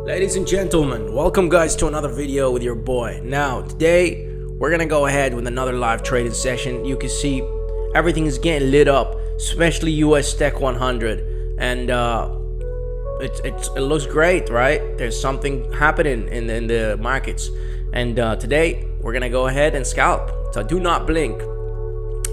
Ladies and gentlemen, welcome guys to another video with your boy. Now, today we're gonna go ahead with another live trading session. You can see everything is getting lit up, especially US Tech 100, and it looks great, right? There's something happening in the markets, and today we're gonna go ahead and scalp. So do not blink.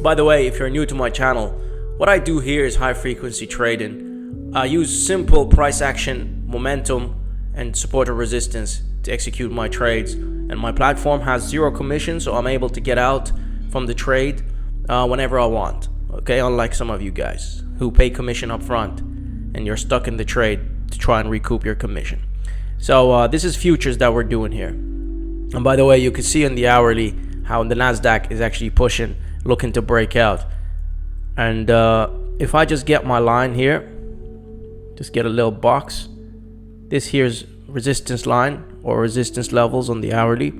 By the way, if you're new to my channel, what I do here is high frequency trading. I use simple price action, momentum, and support or resistance to execute my trades, and my platform has zero commission, so I'm able to get out from the trade whenever I want. Okay, unlike some of you guys who pay commission up front and you're stuck in the trade to try and recoup your commission. So this is futures that we're doing here. And by the way, you can see in the hourly how the Nasdaq is actually pushing, looking to break out. And if I just get my line here, just get a little box. This here's resistance line or resistance levels on the hourly.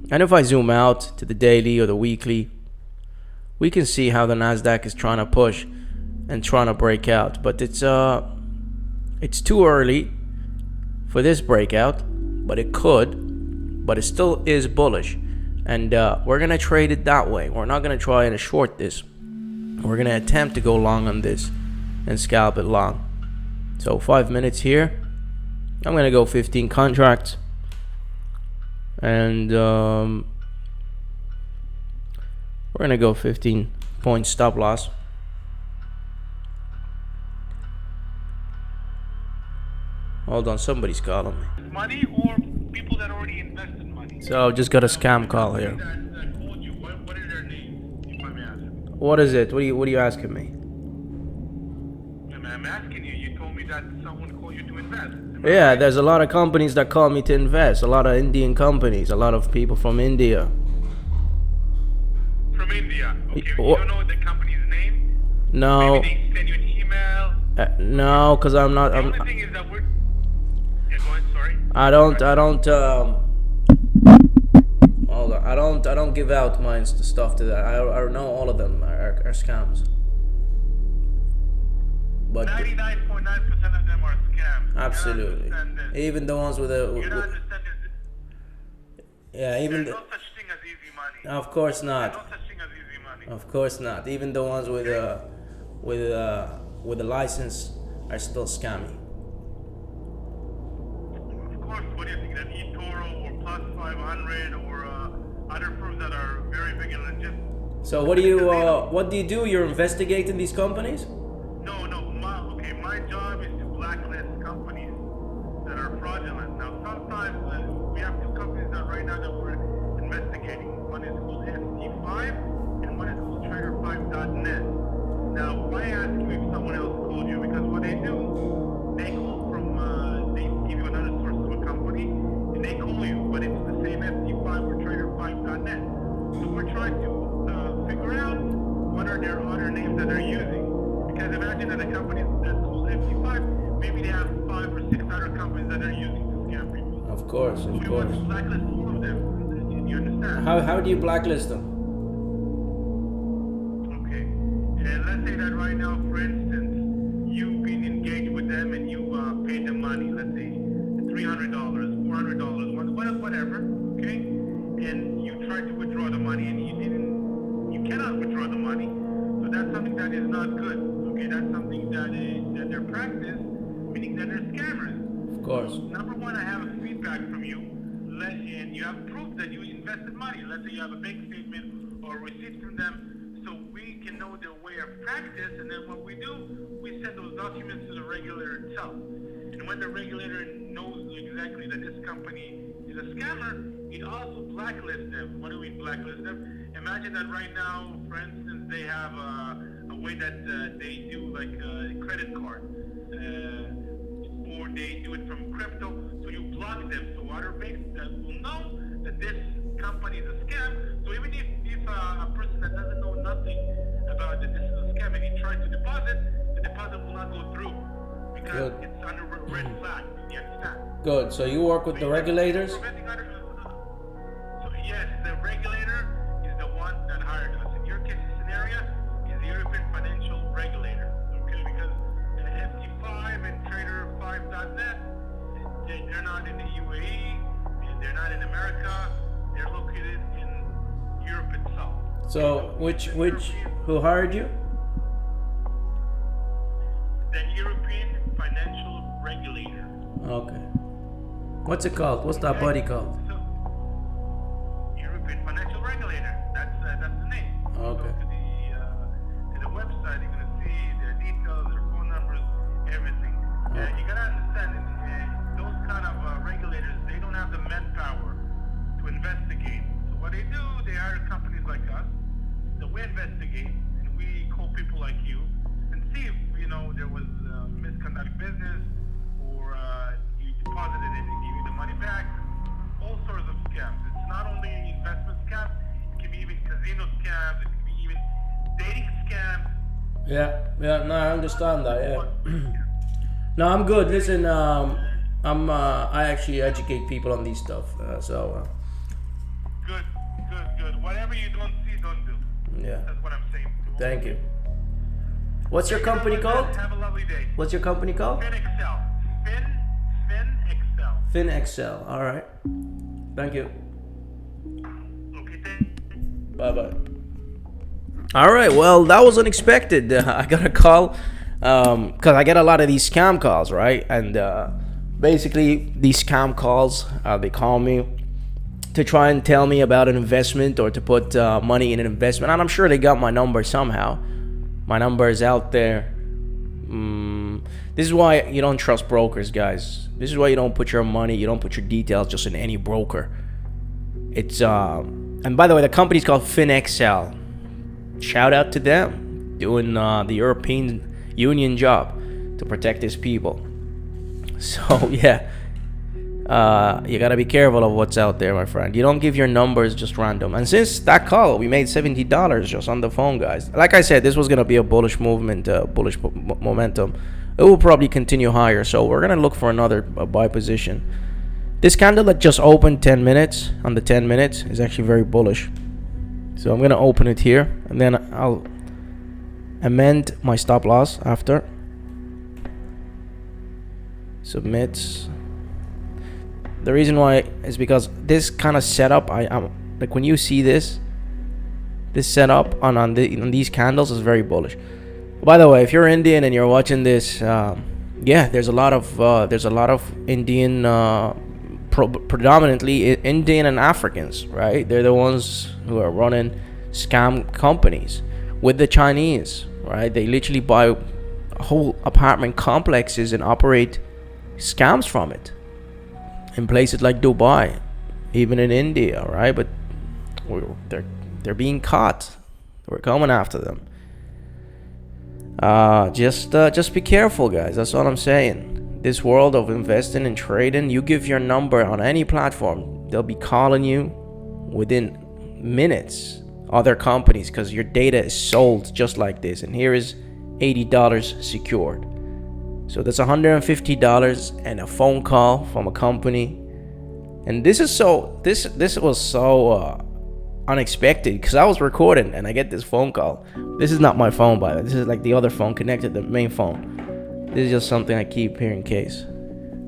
And if I zoom out to the daily or the weekly, we can see how the Nasdaq is trying to push and trying to break out. But it's too early for this breakout, but it could, but it still is bullish. And we're gonna trade it that way. We're not gonna try and short this. We're gonna attempt to go long on this and scalp it long. So 5 minutes here. I'm gonna go 15 contracts, and we're gonna go 15 point stop loss. Hold on, somebody's calling me. Money or people that already invested money. So just got a scam call here. That called you. What is their name? If I may ask. What is it? What are you asking me? I'm asking you. You told me that someone called you to invest. Yeah, there's a lot of companies that call me to invest. A lot of Indian companies. A lot of people from India. From India. Okay. You don't know the company's name? No. Maybe they send you an email. No, because I'm not. The only thing is that we're. Yeah, go ahead. Sorry. I don't. Hold on. I don't give out my stuff to that. I know all of them are scams. But 99.9% of them are scams. absolutely. Even the ones with You don't a. understand this. Yeah, even There's the. no such thing as easy money. Of course There's no not. such thing as easy money. Of course not. Even the ones with a license are still scammy. Of course, what do you think, that eToro or Plus 500 or other firms that are very big and legit? So what do you do? You're investigating these companies? No. My job is to blacklist companies that are fraudulent. Now, sometimes we have two companies that right now that we're investigating. One is called ST5 and one is called Trader5.net. Now, why ask you if someone else called you? Because what they do, they call from, they give you another source of a company, and they call you, but it's the same ST5 or Trader5.net. So we're trying to figure out what are their other names that they're using. Because imagine that a company that's called ST5, maybe they have 5 or 6 other companies that they're using to scam people. Of course, So of we want course. to blacklist all of them. You understand? How do you blacklist them? Okay. And let's say that right now, for instance, you've been engaged with them and you paid them money, let's say $300, $400, whatever, okay? And you tried to withdraw the money and you cannot withdraw the money. So that's something that is not good, okay? That's something that they're practice, meaning that they're scammers. Of course. Number one, I have a feedback from you, and you have proof that you invested money. Let's say you have a bank statement or receipt from them, so we can know their way of practice. And then what we do, we send those documents to the regulator itself. And when the regulator knows exactly that this company is a scammer, it also blacklists them. What do we blacklist them? Imagine that right now, for instance, they have a way that they do like a credit card. Or they do it from crypto, so you block them. So other banks that will know that this company is a scam. So even if a person that doesn't know nothing about that this is a scam and he tries to deposit, the deposit will not go through because it's under red flag. You understand? Good. So you work with the regulators? So yes, the regulator is the one that hired us. In your case scenario, is the European Financial Regulator. Okay, because FT5 and Trader5.net they're not in the UAE, and they're not in America. They're located in Europe itself. So who hired you? The European Financial Regulator. Okay. What's it called? What's that body called? So, European Financial Regulator. That's the name. Okay. Go to the website. You're gonna see their details, their phone numbers, everything. You gotta understand those kind of regulators. They don't have the manpower to investigate. So what they do, they hire companies like us. So we investigate and we call people like you and see if there was misconduct business or you deposited it and give you the money back. All sorts of scams. It's not only investment scams. It can be even casino scams. It can be even dating scams. Yeah. No, I understand that. Yeah. No, I'm good. Listen, I actually educate people on these stuff. So. Good. Whatever you don't see, don't do. Yeah. That's what I'm saying. Thank you. What's your company called? Have a lovely day. What's your company called? FinXL. FinXL. FinXL. All right. Thank you. Okay, Bye bye. All right. Well, that was unexpected. I got a call because I get a lot of these scam calls, right? And basically, these scam calls, they call me to try and tell me about an investment or to put money in an investment. And I'm sure they got my number somehow. My number is out there. This is why you don't trust brokers, guys. This is why you don't put your money, you don't put your details just in any broker. It's and by the way, the company's called FinXL. Shout out to them doing the European Union job to protect his people. So yeah, you gotta be careful of what's out there, my friend. You don't give your numbers just random. And since that call, we made $70 just on the phone, guys. Like I said, this was gonna be a bullish movement, bullish momentum. It will probably continue higher, so we're gonna look for another buy position. This candle that just opened 10 minutes on the 10 minutes is actually very bullish. So I'm gonna open it here, and then I'll amend my stop loss after. Submits. The reason why is because this kind of setup, I'm like, when you see this setup on these candles is very bullish. By the way, if you're Indian and you're watching this, yeah, there's a lot of Indian, predominantly Indian and Africans, right? They're the ones who are running scam companies with the Chinese, right? They literally buy whole apartment complexes and operate scams from it in places like Dubai, even in India, right? But they're being caught. We're coming after them. Just be careful, guys. That's all I'm saying. This world of investing and trading, you give your number on any platform, they'll be calling you within minutes. Other companies, because your data is sold just like this. And here is $80 secured. So that's $150 and a phone call from a company. And this was so unexpected, because I was recording and I get this phone call. This is not my phone, by the way. This is like the other phone connected to the main phone. This is just something I keep here in case.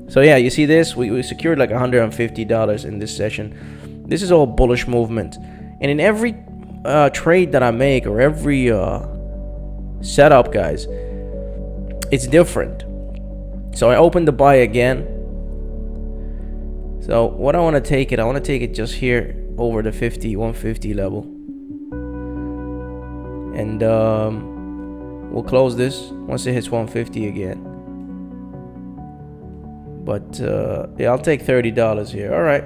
So yeah, you see this? We secured like $150 in this session. This is all bullish movement. And in every trade that I make, or every setup, guys, it's different. So I opened the buy again. So what I want to take it just here over the 150 level. And we'll close this once it hits 150 again. But yeah, I'll take $30 here. All right,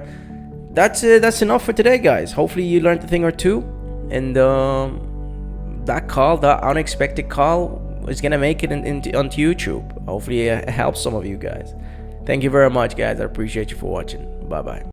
that's it. That's enough for today, guys. Hopefully you learned a thing or two. And that call, that unexpected call, is gonna make it onto YouTube. Hopefully it helps some of you guys. Thank you very much, guys. I appreciate you for watching. Bye bye.